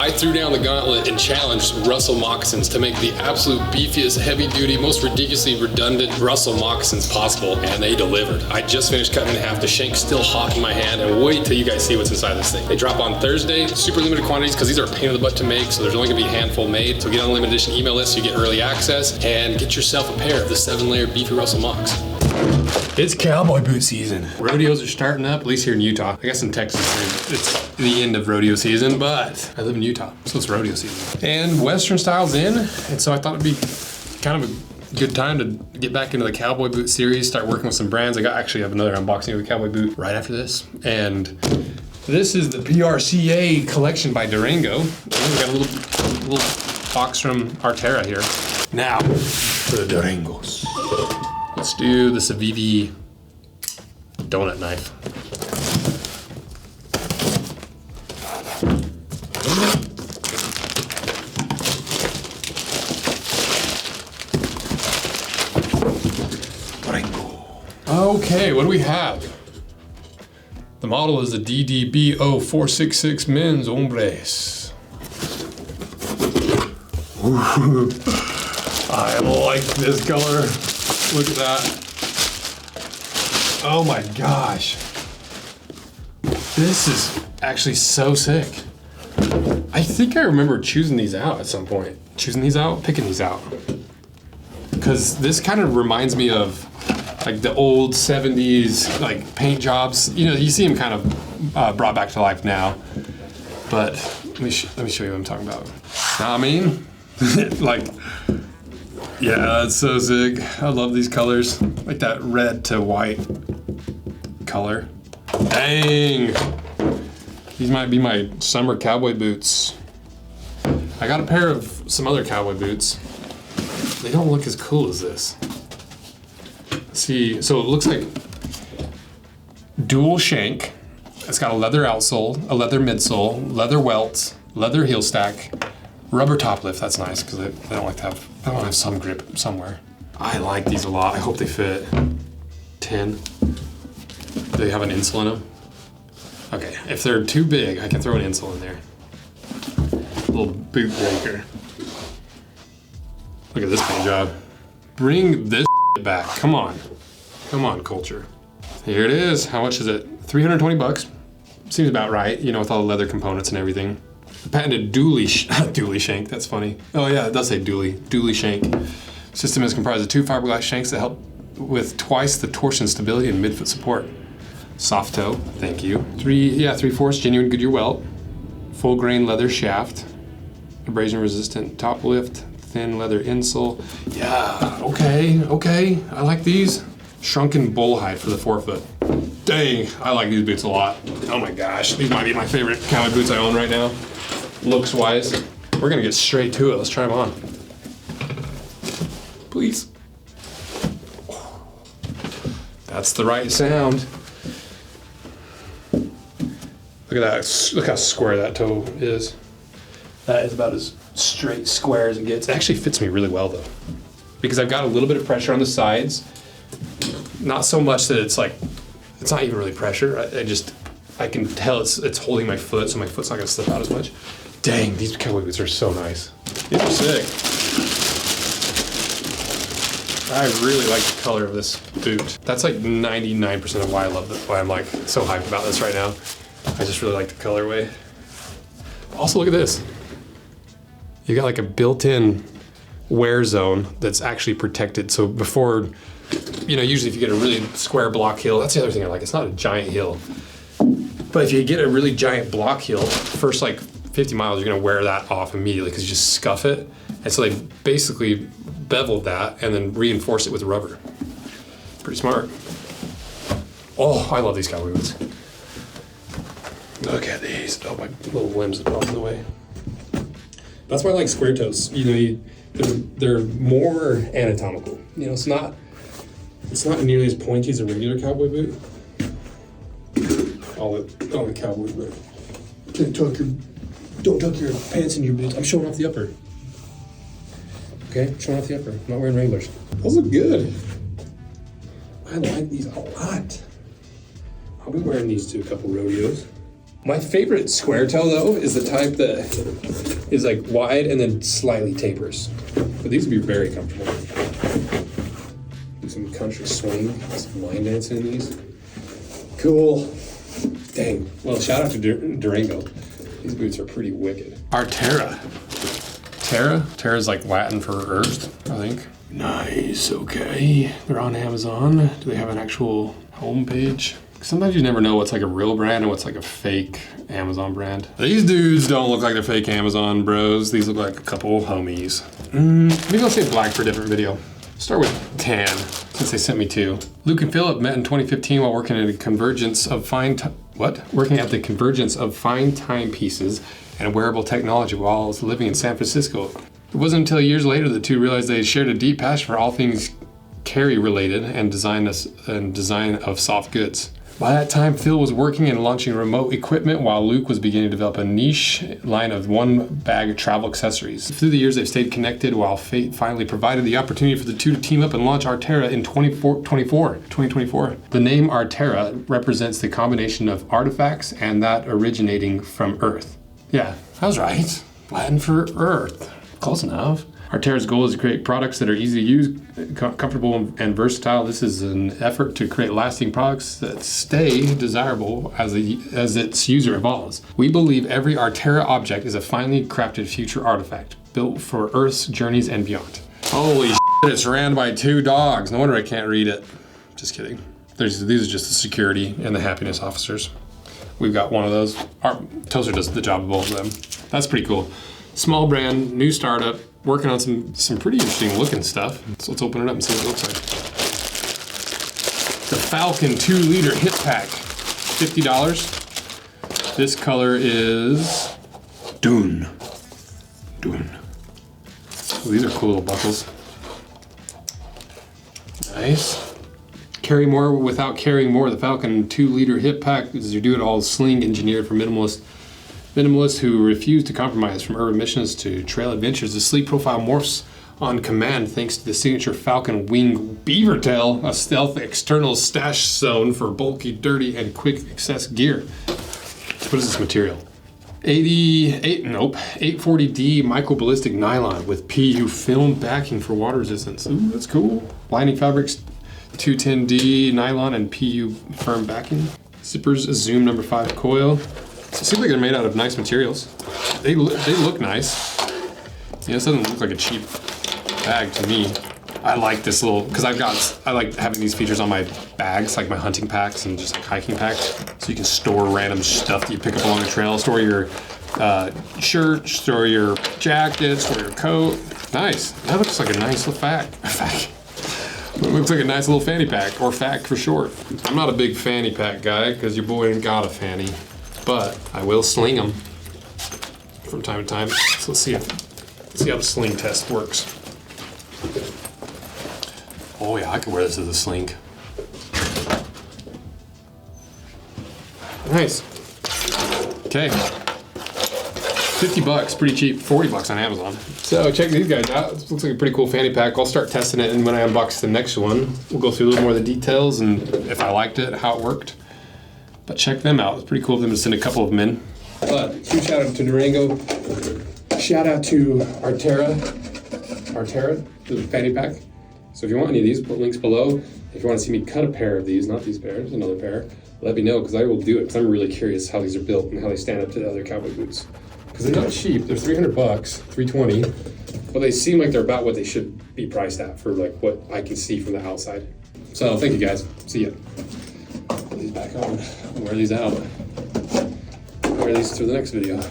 I threw down the gauntlet and challenged Russell moccasins to make the absolute beefiest, heavy-duty, most ridiculously redundant Russell moccasins possible, and they delivered. I just finished cutting in half. The shank's still hot in my hand, and wait till you guys see what's inside this thing. They drop on Thursday, super limited quantities because these are a pain in the butt to make, so there's only gonna be a handful made. So get on the limited edition email list so you get early access, and get yourself a pair of the 7-layer beefy Russell mocks. It's cowboy boot season. Rodeos are starting up, at least here in Utah. I guess in Texas, it's the end of rodeo season, but I live in Utah, so it's rodeo season. And Western style's in, and so I thought it'd be kind of a good time to get back into the cowboy boot series, start working with some brands. I actually have another unboxing of a cowboy boot right after this. And this is the PRCA collection by Durango. And we got a little box from Arterra here. Now, for the Durangos. Let's do the Civivi donut knife. Okay, what do we have? The model is the DDBO466 Men's Hombres. Ooh, I like this color. Look at that. Oh my gosh. This is actually so sick. I think I remember choosing these out at some point. Picking these out. Because this kind of reminds me of like the old 70s like paint jobs. You know, you see them kind of brought back to life now. But let me show you what I'm talking about. I mean, like, yeah, that's so sick. I love these colors. Like that red to white color. Dang. These might be my summer cowboy boots. I got a pair of some other cowboy boots. They don't look as cool as this. Let's see, so it looks like dual shank. It's got a leather outsole, a leather midsole, leather welts, leather heel stack, rubber top lift. That's nice because they don't have some grip somewhere. I like these a lot. I hope they fit. 10. Do they have an insole in them? Okay, if they're too big, I can throw an insole in there. A little boot breaker. Look at this paint job. Bring this back. Come on, culture. Here it is. How much is it? 320 bucks. Seems about right, you know, with all the leather components and everything. The patented dually shank, that's funny. Oh yeah, it does say dually shank. System is comprised of 2 fiberglass shanks that help with twice the torsion stability and midfoot support. Soft toe, thank you. 3/4 genuine Goodyear welt. Full grain leather shaft. Abrasion resistant top lift. Thin leather insole. Yeah, okay. I like these. Shrunken bull hide for the forefoot. Dang, I like these boots a lot. Oh my gosh, these might be my favorite cowboy boots I own right now. Looks wise. We're gonna get straight to it. Let's try them on. Please. That's the right sound. Look at that, look how square that toe is. That is about as straight square as it gets. It actually fits me really well though, because I've got a little bit of pressure on the sides. Not so much that it's like, it's not even really pressure. I can tell it's holding my foot, so my foot's not gonna slip out as much. Dang, these cowboy boots are so nice. These are sick. I really like the color of this boot. That's like 99% of why I love it, why I'm like so hyped about this right now. I just really like the colorway. Also, look at this. You got like a built-in wear zone that's actually protected. So before, you know, usually if you get a really square block heel, that's the other thing I like. It's not a giant heel. But if you get a really giant block heel, first like 50 miles, you're gonna wear that off immediately because you just scuff it. And so they basically beveled that and then reinforced it with rubber. Pretty smart. Oh, I love these cowboy boots. Look at these. Oh, my little limbs are off the way. That's why I like square toes. You know, they're more anatomical. You know, it's not nearly as pointy as a regular cowboy boot. All the cowboy boot. Don't tuck your pants in your boots. I'm showing off the upper. Okay, I'm showing off the upper. I'm not wearing Wranglers. Those look good. I like these a lot. I'll be wearing these to a couple rodeos. My favorite square toe though is the type that is like wide and then slightly tapers. But these would be very comfortable. Do some country swing, some line dancing in these. Cool. Dang. Well, shout out to Durango. These boots are pretty wicked. Arterra. Terra is like Latin for earth, I think. Nice, okay. They're on Amazon. Do they have an actual homepage? Sometimes you never know what's like a real brand and what's like a fake Amazon brand. These dudes don't look like they're fake Amazon bros. These look like a couple homies. Maybe I'll say black for a different video. Start with tan, since they sent me two. Luke and Philip met in 2015 while working at the convergence of fine timepieces and wearable technology while living in San Francisco. It wasn't until years later the two realized they shared a deep passion for all things carry related and design of soft goods. By that time, Phil was working and launching remote equipment while Luke was beginning to develop a niche line of one-bag travel accessories. Through the years, they've stayed connected while fate finally provided the opportunity for the two to team up and launch Arterra in 2024. The name Arterra represents the combination of artifacts and that originating from Earth. Yeah, I was right. Latin for Earth. Close enough. Arterra's goal is to create products that are easy to use, comfortable, and versatile. This is an effort to create lasting products that stay desirable as its user evolves. We believe every Arterra object is a finely crafted future artifact, built for Earth's journeys and beyond. Holy shit, it's ran by two dogs. No wonder I can't read it. Just kidding. These are just the security and the happiness officers. We've got one of those. Our Toaster does the job of both of them. That's pretty cool. Small brand, new startup, working on some pretty interesting looking stuff. So let's open it up and see what it looks like. The Falcon 2-liter hip pack, $50. This color is Dune. Oh, these are cool little buckles. Nice. Carry more without carrying more. The Falcon 2-liter hip pack is your do-it-all sling engineered for minimalists who refuse to compromise. From urban missions to trail adventures, the sleek profile morphs on command thanks to the signature Falcon wing beaver tail, a stealth external stash zone for bulky, dirty, and quick access gear. What is this material? 840D microballistic nylon with PU film backing for water resistance. Ooh, that's cool. Lining fabrics, 210D nylon and PU firm backing. Zippers, Zoom number 5 coil. So it seems like they're made out of nice materials. They look nice. Yeah, this doesn't look like a cheap bag to me. I like this little, because I like having these features on my bags, like my hunting packs and just like hiking packs. So you can store random stuff that you pick up along the trail. Store your shirt, store your jacket, store your coat. Nice. That looks like a nice little It looks like a nice little fanny pack, or FAC for short. I'm not a big fanny pack guy, because your boy ain't got a fanny. But I will sling them from time to time. So let's see how the sling test works. Oh yeah, I could wear this as a sling. Nice. Okay. $50, pretty cheap. $40 on Amazon. So check these guys out. This looks like a pretty cool fanny pack. I'll start testing it, and when I unbox the next one, we'll go through a little more of the details and if I liked it, how it worked. But check them out. It's pretty cool of them to send a couple of them in. But huge shout out to Durango. Shout out to Arterra, the fanny pack. So if you want any of these, put links below. If you want to see me cut a pair of these, not these pairs, another pair, let me know, because I will do it, because I'm really curious how these are built and how they stand up to the other cowboy boots. Because they're not cheap. They're $300, $320, but they seem like they're about what they should be priced at for like what I can see from the outside. So thank you guys. See ya. Put these back on. Wear these out. Wear these to the next video.